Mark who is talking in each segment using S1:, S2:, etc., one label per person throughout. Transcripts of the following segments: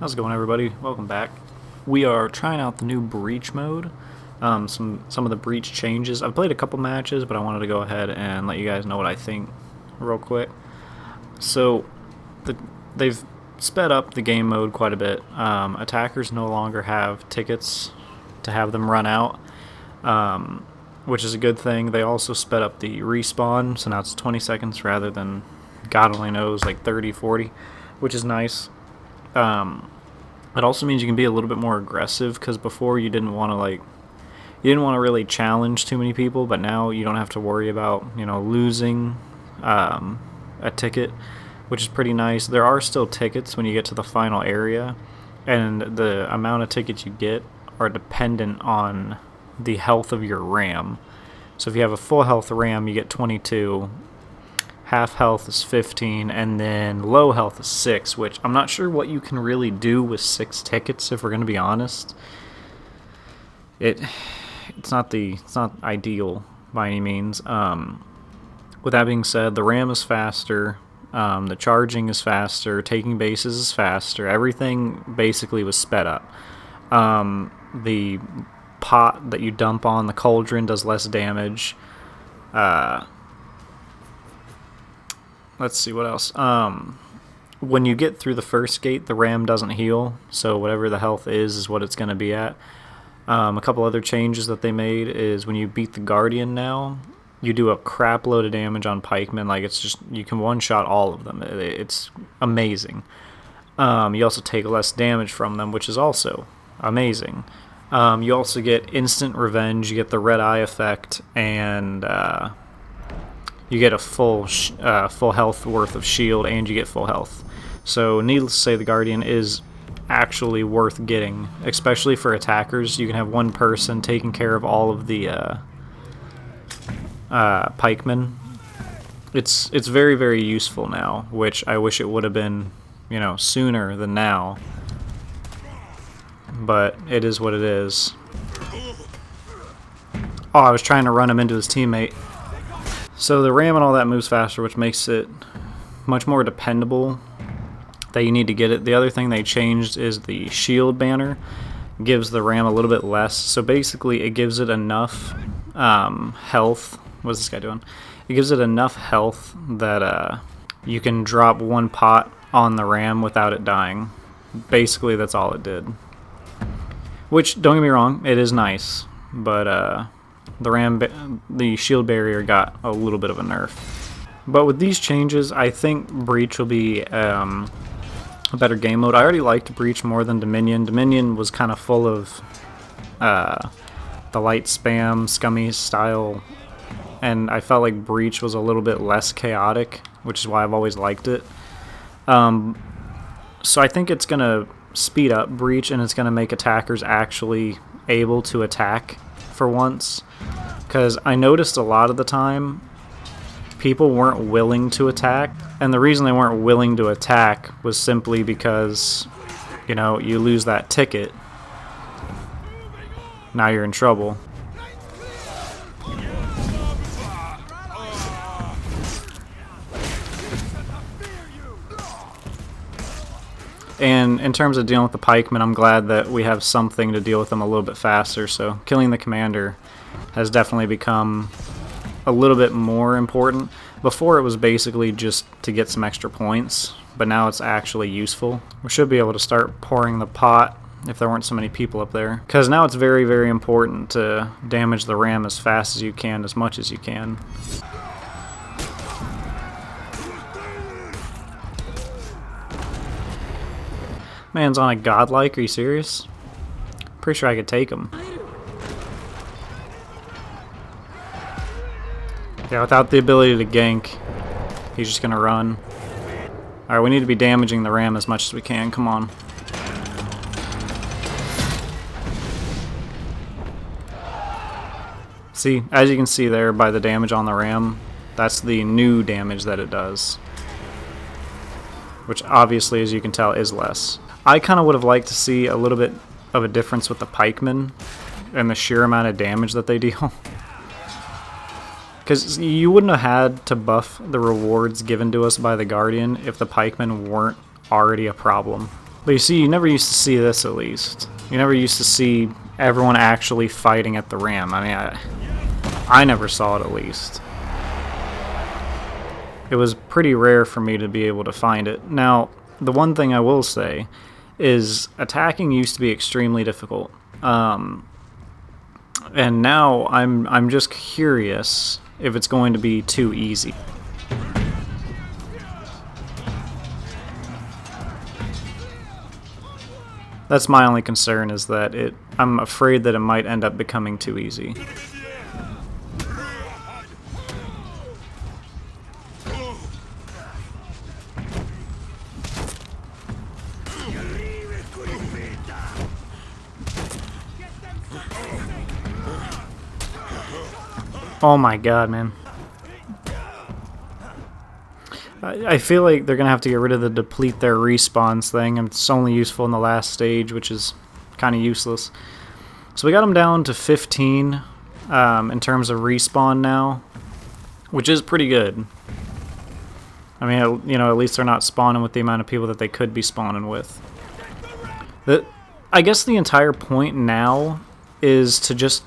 S1: How's it going, everybody? Welcome back. We are trying out the new breach mode. Some of the breach changes. I've played a couple matches, but I wanted to go ahead and let you guys know what I think real quick. So they've sped up the game mode quite a bit. Attackers no longer have tickets to have them run out, which is a good thing. They also sped up the respawn, so now it's 20 seconds rather than God only knows, like 30, 40, which is nice. It also means you can be a little bit more aggressive, because before you didn't want to really challenge too many people, but now you don't have to worry about losing a ticket, which is pretty nice. There are still tickets when you get to the final area, and the amount of tickets you get are dependent on the health of your RAM. So if you have a full health RAM, you get 22. Half health is 15, and then low health is 6, which I'm not sure what you can really do with 6 tickets, if we're going to be honest. It's not ideal by any means. With that being said, the RAM is faster, the charging is faster, taking bases is faster, everything basically was sped up. The pot that you dump on the cauldron does less damage. Let's see what else. When you get through the first gate, the RAM doesn't heal, so whatever the health is what it's going to be at. A couple other changes that they made is when you beat the Guardian now, you do a crap load of damage on pikemen. Like, it's just, you can one-shot all of them. It's amazing. You also take less damage from them, which is also amazing. You also get instant revenge, you get the red eye effect, and you get a full health worth of shield, and you get full health. So needless to say, the Guardian is actually worth getting, especially for attackers. You can have one person taking care of all of the pikemen. It's very, very useful now, which I wish it would have been sooner than now, but it is what it is. Oh, I was trying to run him into his teammate. So the RAM and all that moves faster, which makes it much more dependable that you need to get it. The other thing they changed is the shield banner gives the RAM a little bit less. So basically it gives it enough health. What's this guy doing? It gives it enough health that you can drop one pot on the RAM without it dying. Basically that's all it did. Which, don't get me wrong, it is nice, but the shield barrier got a little bit of a nerf. But with these changes, I think Breach will be a better game mode. I already liked Breach more than Dominion. Dominion was kind of full of the light spam, scummy style, and I felt like Breach was a little bit less chaotic, which is why I've always liked it. So I think it's going to speed up Breach, and it's going to make attackers actually able to attack for once. Because I noticed a lot of the time people weren't willing to attack, and the reason they weren't willing to attack was simply because you lose that ticket, now you're in trouble. And in terms of dealing with the pikemen, I'm glad that we have something to deal with them a little bit faster. So killing the commander has definitely become a little bit more important. Before it was basically just to get some extra points, but now it's actually useful. We should be able to start pouring the pot if there weren't so many people up there, because now it's very, very important to damage the RAM as fast as you can, as much as you can. Man's on a godlike, are you serious? Pretty sure I could take him. Yeah, without the ability to gank, he's just gonna run. Alright, we need to be damaging the RAM as much as we can, come on. See, as you can see there by the damage on the RAM, that's the new damage that it does. Which obviously, as you can tell, is less. I kind of would have liked to see a little bit of a difference with the pikemen and the sheer amount of damage that they deal. Because you wouldn't have had to buff the rewards given to us by the Guardian if the pikemen weren't already a problem. But you see, you never used to see this, at least. You never used to see everyone actually fighting at the ram. I mean, I never saw it, at least. It was pretty rare for me to be able to find it. Now, the one thing I will say is attacking used to be extremely difficult. And now I'm just curious if it's going to be too easy. That's my only concern, is that I'm afraid that it might end up becoming too easy. Oh my god, man. I feel like they're going to have to get rid of the deplete their respawns thing. It's only useful in the last stage, which is kind of useless. So we got them down to 15 in terms of respawn now, which is pretty good. I mean, you know, at least they're not spawning with the amount of people that they could be spawning with. I guess the entire point now is to just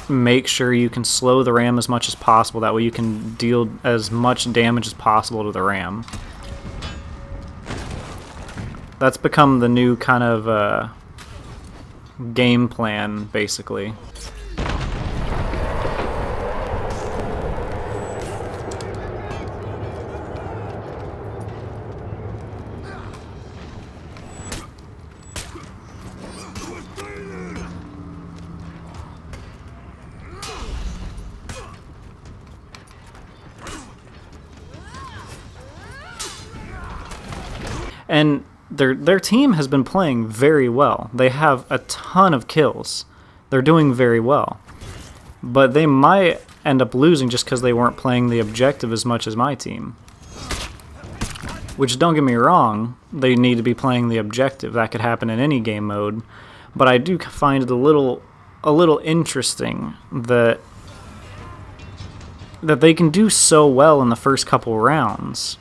S1: make sure you can slow the ram as much as possible. That way you can deal as much damage as possible to the ram. That's become the new kind of game plan, basically. And their team has been playing very well. They have a ton of kills. They're doing very well. But they might end up losing just because they weren't playing the objective as much as my team. Which, don't get me wrong, they need to be playing the objective. That could happen in any game mode. But I do find it a little interesting that they can do so well in the first couple rounds.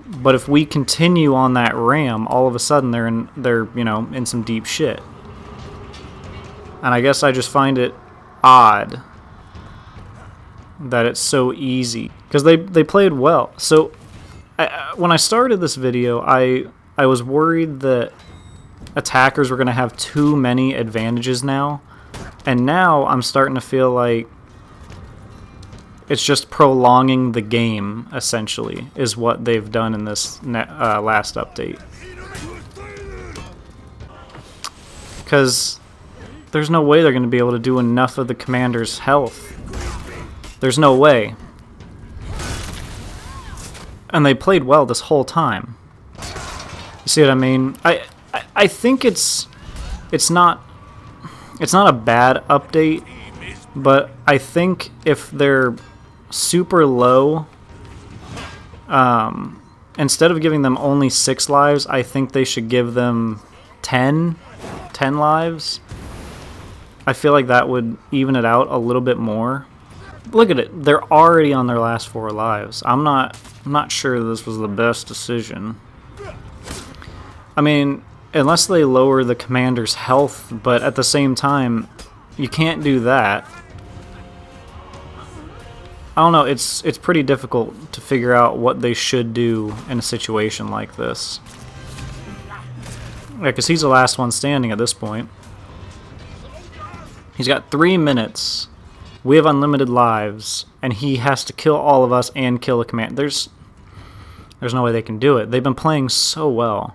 S1: But if we continue on that ram, all of a sudden they're you know, in some deep shit. And I guess I just find it odd that it's so easy, because they played well. So when I started this video, I was worried that attackers were going to have too many advantages now, and now I'm starting to feel like it's just prolonging the game, essentially, is what they've done in this last update. Because there's no way they're going to be able to do enough of the commander's health. There's no way. And they played well this whole time. You see what I mean? I think it's not a bad update, but I think if they're super low, instead of giving them only 6 lives, I think they should give them 10 lives. I feel like that would even it out a little bit more. Look at it, they're already on their last 4 lives. I'm not sure this was the best decision. I mean, unless they lower the commander's health, but at the same time, you can't do that. I don't know, it's pretty difficult to figure out what they should do in a situation like this. Yeah, because he's the last one standing at this point. He's got 3 minutes. We have unlimited lives, and he has to kill all of us and kill the command. There's no way they can do it. They've been playing so well.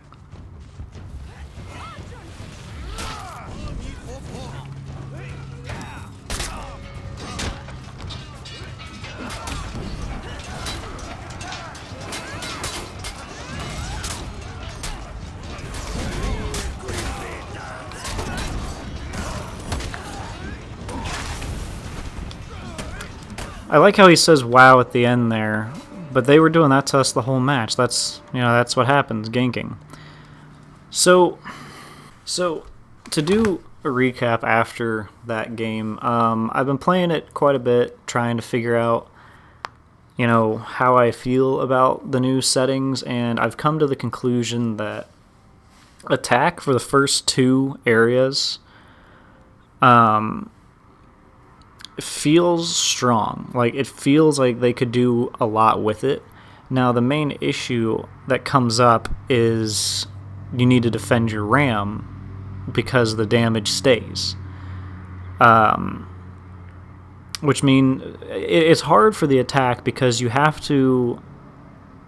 S1: I like how he says "wow" at the end there, but they were doing that to us the whole match. That's, you know, that's what happens, ganking. So to do a recap after that game, I've been playing it quite a bit, trying to figure out, you know, how I feel about the new settings, and I've come to the conclusion that attack for the first 2 areas feels strong. Like, it feels like they could do a lot with it. Now, the main issue that comes up is you need to defend your ram because the damage stays. Which means it's hard for the attack because you have to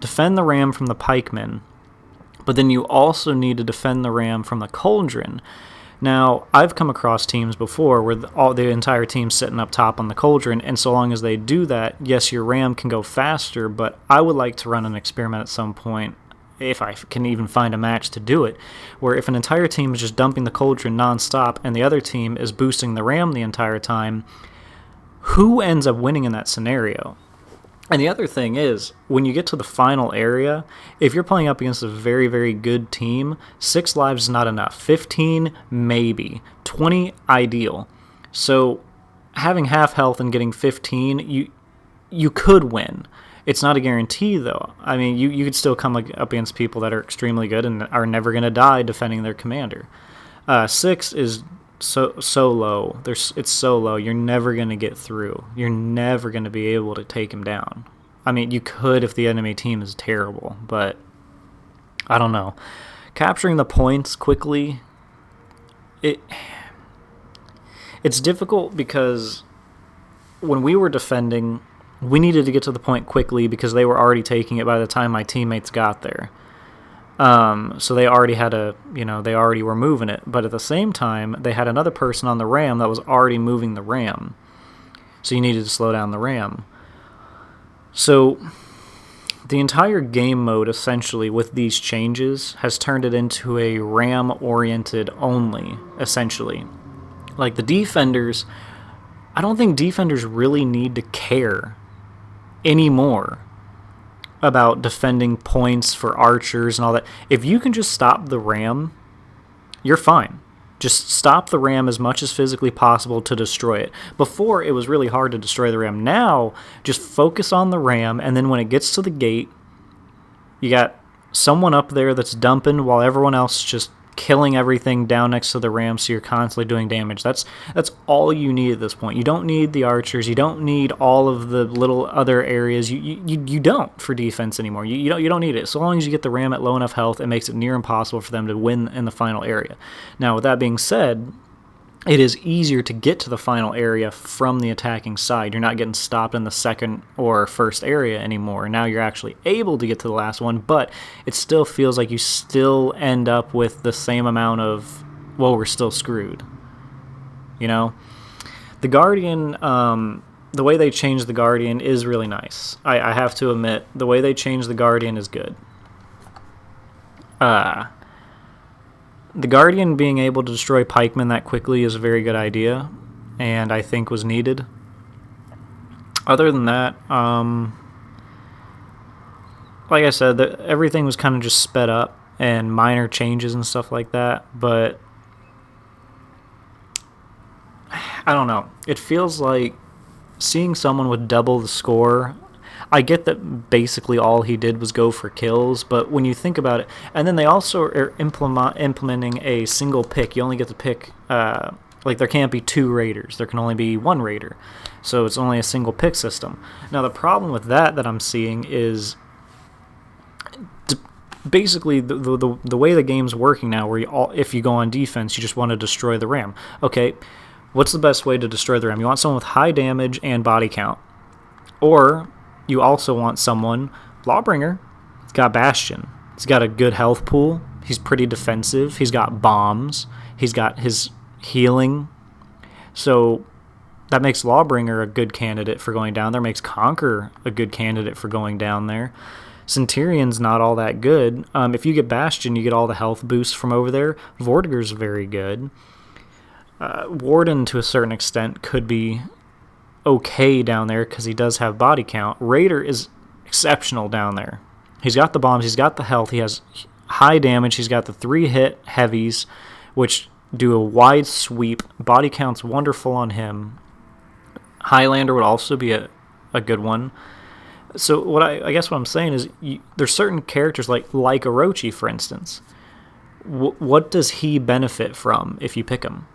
S1: defend the ram from the pikemen, but then you also need to defend the ram from the cauldron. Now, I've come across teams before where the entire team's sitting up top on the cauldron, and so long as they do that, yes, your ram can go faster, but I would like to run an experiment at some point, if I can even find a match to do it, where if an entire team is just dumping the cauldron nonstop and the other team is boosting the ram the entire time, who ends up winning in that scenario? And the other thing is, when you get to the final area, if you're playing up against a very, very good team, 6 lives is not enough. 15, maybe. 20, ideal. So having half health and getting 15, you could win. It's not a guarantee, though. I mean, you could still come up against people that are extremely good and are never going to die defending their commander. 6 is so low. It's so low. You're never going to get through. You're never going to be able to take him down. I mean, you could if the enemy team is terrible, but I don't know. Capturing the points quickly, it's difficult because when we were defending, we needed to get to the point quickly because they were already taking it by the time my teammates got there. So they already had they already were moving it. But at the same time, they had another person on the ram that was already moving the ram. So you needed to slow down the ram. So the entire game mode, essentially, with these changes, has turned it into a ram-oriented only, essentially. Like, the defenders, I don't think defenders really need to care anymore about defending points for archers and all that. If you can just stop the ram, you're fine. Just stop the ram as much as physically possible to destroy it. Before, it was really hard to destroy the ram. Now, just focus on the ram, and then when it gets to the gate, you got someone up there that's dumping while everyone else is just killing everything down next to the ram, so you're constantly doing damage. That's all you need at this point. You don't need the archers. You don't need all of the little other areas. You don't for defense anymore. You don't need it. So long as you get the ram at low enough health, it makes it near impossible for them to win in the final area. Now, with that being said, it is easier to get to the final area from the attacking side. You're not getting stopped in the second or first area anymore. Now you're actually able to get to the last one, but it still feels like you still end up with the same amount of, well, we're still screwed. You know? The Guardian, the way they changed the Guardian is really nice. I have to admit, the way they changed the Guardian is good. The Guardian being able to destroy pikemen that quickly is a very good idea, and I think was needed. Other than that, like I said, everything was kind of just sped up, and minor changes and stuff like that, but I don't know. It feels like seeing someone with double the score. I get that basically all he did was go for kills, but when you think about it, and then they also are implementing a single pick. You only get to pick, like, there can't be 2 raiders. There can only be 1 raider. So it's only a single pick system. Now, the problem with that I'm seeing is basically the way the game's working now, where if you go on defense, you just want to destroy the ram. Okay, what's the best way to destroy the ram? You want someone with high damage and body count. Or you also want someone, Lawbringer, he's got Bastion. He's got a good health pool. He's pretty defensive. He's got bombs. He's got his healing. So that makes Lawbringer a good candidate for going down there. Makes Conquer a good candidate for going down there. Centurion's not all that good. If you get Bastion, you get all the health boosts from over there. Vortigern's very good. Warden, to a certain extent, could be okay down there because he does have body count. Raider is exceptional down there. He's got the bombs, he's got the health, he has high damage, he's got the 3-hit heavies, which do a wide sweep. Body count's wonderful on him. Highlander would also be a good one. So I guess what I'm saying is there's certain characters like Orochi, for instance, what does he benefit from if you pick him?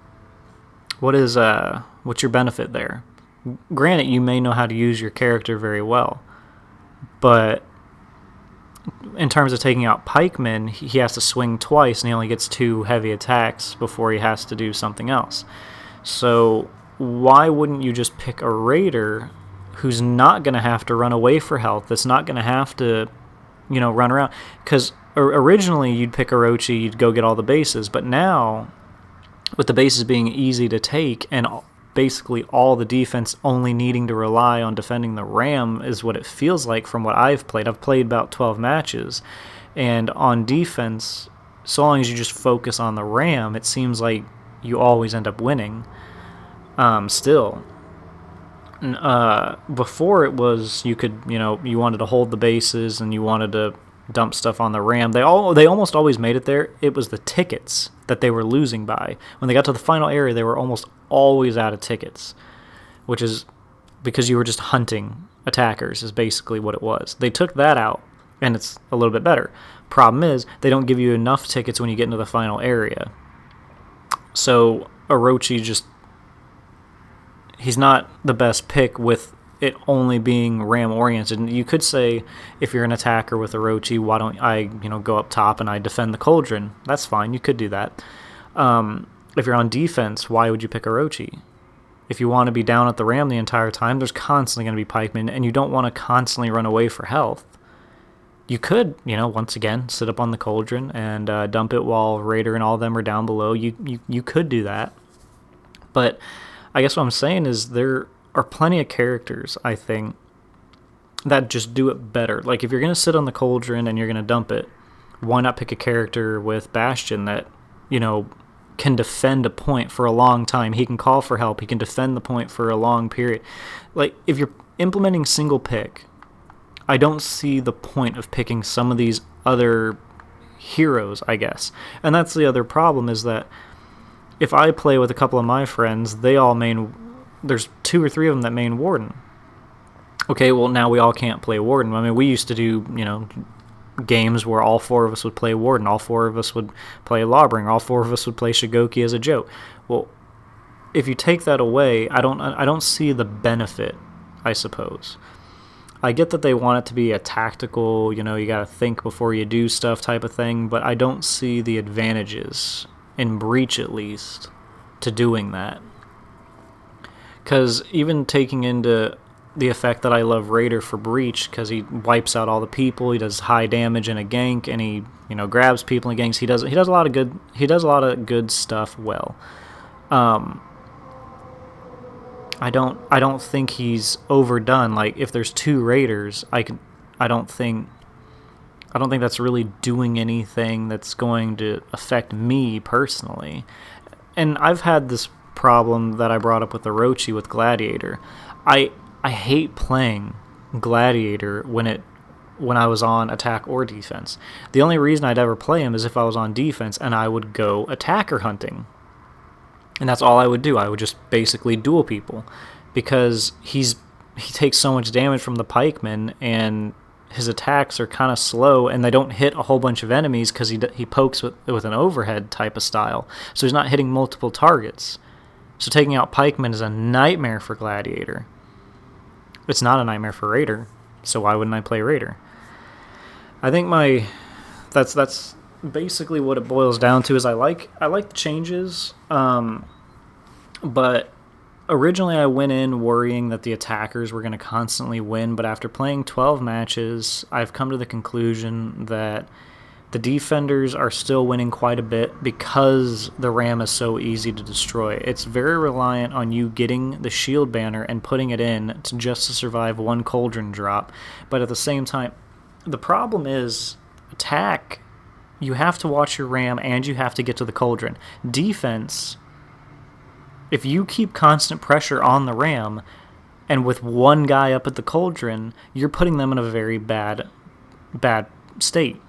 S1: What's your benefit there? Granted, you may know how to use your character very well, but in terms of taking out pikemen, he has to swing twice, and he only gets 2 heavy attacks before he has to do something else. So why wouldn't you just pick a raider who's not going to have to run away for health, that's not going to have to, run around? Because originally you'd pick Orochi, you'd go get all the bases, but now, with the bases being easy to take and basically all the defense only needing to rely on defending the ram is what it feels like from what I've played. I've played about 12 matches, and on defense, so long as you just focus on the ram, it seems like you always end up winning. Still, before it was you could, you wanted to hold the bases and you wanted to dump stuff on the ram. They almost always made it there. It was the tickets that they were losing by. When they got to the final area, they were almost always out of tickets, which is because you were just hunting attackers is basically what it was. They took that out, and it's a little bit better. Problem is, they don't give you enough tickets when you get into the final area. So Orochi he's not the best pick with it only being ram oriented. And you could say, if you're an attacker with Orochi, why don't I go up top and I defend the cauldron? That's fine, you could do that. If you're on defense, why would you pick Orochi? If you want to be down at the ram the entire time, there's constantly going to be pikemen, and you don't want to constantly run away for health. You could, once again, sit up on the cauldron and dump it while Raider and all of them are down below. You could do that. But I guess what I'm saying is there are plenty of characters, I think, that just do it better. Like, if you're going to sit on the cauldron and you're going to dump it, why not pick a character with Bastion that, can defend a point for a long time? He can call for help. He can defend the point for a long period. Like, if you're implementing single pick, I don't see the point of picking some of these other heroes, I guess. And that's the other problem, is that if I play with a couple of my friends, they all main... There's 2 or 3 of them that main Warden. Okay, well, now we all can't play Warden. I mean, we used to do, games where all 4 of us would play Warden, all 4 of us would play Lawbringer, all 4 of us would play Shigoki as a joke. Well, if you take that away, I don't see the benefit, I suppose. I get that they want it to be a tactical, you got to think before you do stuff type of thing, but I don't see the advantages, in Breach at least, to doing that. Because even taking into the effect that I love Raider for Breach, because he wipes out all the people, he does high damage in a gank, and he grabs people in ganks. He does a lot of good stuff well. I don't think he's overdone. Like, if there's 2 Raiders, I don't think that's really doing anything that's going to affect me personally. And I've had this problem that I brought up with Orochi with Gladiator. I hate playing Gladiator when I was on attack or defense. The only reason I'd ever play him is if I was on defense and I would go attacker hunting. And that's all I would do. I would just basically duel people, because he takes so much damage from the pikemen, and his attacks are kind of slow, and they don't hit a whole bunch of enemies because he pokes with an overhead type of style. So he's not hitting multiple targets. So taking out pikemen is a nightmare for Gladiator. It's not a nightmare for Raider, so why wouldn't I play Raider? I think that's basically what it boils down to. Is I like the changes, but originally I went in worrying that the attackers were going to constantly win, but after playing 12 matches, I've come to the conclusion that the defenders are still winning quite a bit because the ram is so easy to destroy. It's very reliant on you getting the shield banner and putting it in to survive 1 cauldron drop. But at the same time, the problem is attack, you have to watch your ram and you have to get to the cauldron. Defense, if you keep constant pressure on the ram and with 1 guy up at the cauldron, you're putting them in a very bad state.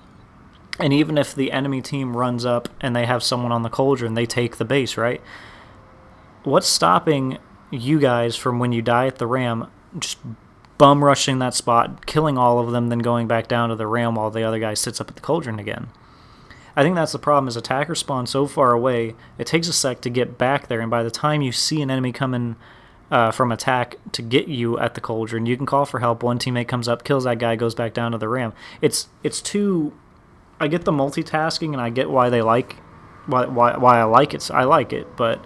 S1: And even if the enemy team runs up and they have someone on the cauldron, they take the base, right? What's stopping you guys from, when you die at the ram, just bum rushing that spot, killing all of them, then going back down to the ram while the other guy sits up at the cauldron again? I think that's the problem, is attackers spawn so far away, it takes a sec to get back there, and by the time you see an enemy coming from attack to get you at the cauldron, you can call for help, one teammate comes up, kills that guy, goes back down to the ram. It's too... I get the multitasking, and I get why they like... Why I like it. I like it, but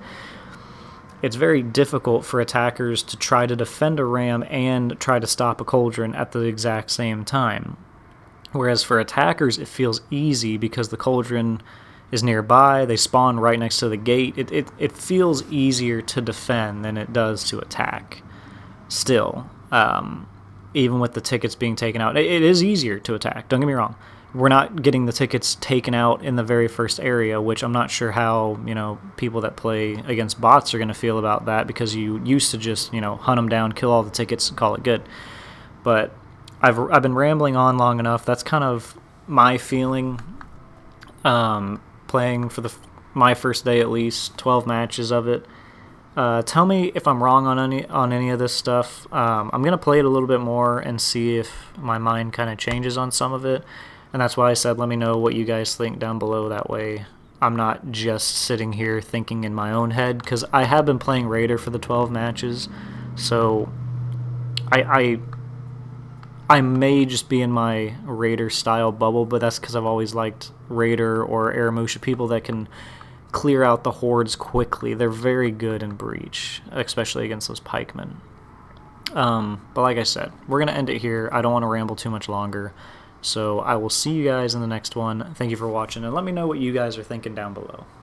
S1: it's very difficult for attackers to try to defend a ram and try to stop a cauldron at the exact same time. Whereas for attackers, it feels easy because the cauldron is nearby, they spawn right next to the gate. It feels easier to defend than it does to attack. Still, even with the tickets being taken out, it is easier to attack, don't get me wrong. We're not getting the tickets taken out in the very first area, which I'm not sure how, people that play against bots are going to feel about that, because you used to just, hunt them down, kill all the tickets, and call it good. But I've been rambling on long enough. That's kind of my feeling, playing for my first day at least, 12 matches of it. Tell me if I'm wrong on any of this stuff. I'm going to play it a little bit more and see if my mind kind of changes on some of it. And that's why I said let me know what you guys think down below. That way I'm not just sitting here thinking in my own head, because I have been playing Raider for the 12 matches. So I may just be in my Raider style bubble, but that's because I've always liked Raider or Aramusha, people that can clear out the hordes quickly. They're very good in Breach, especially against those pikemen. But like I said, we're going to end it here. I don't want to ramble too much longer. So I will see you guys in the next one. Thank you for watching, and let me know what you guys are thinking down below.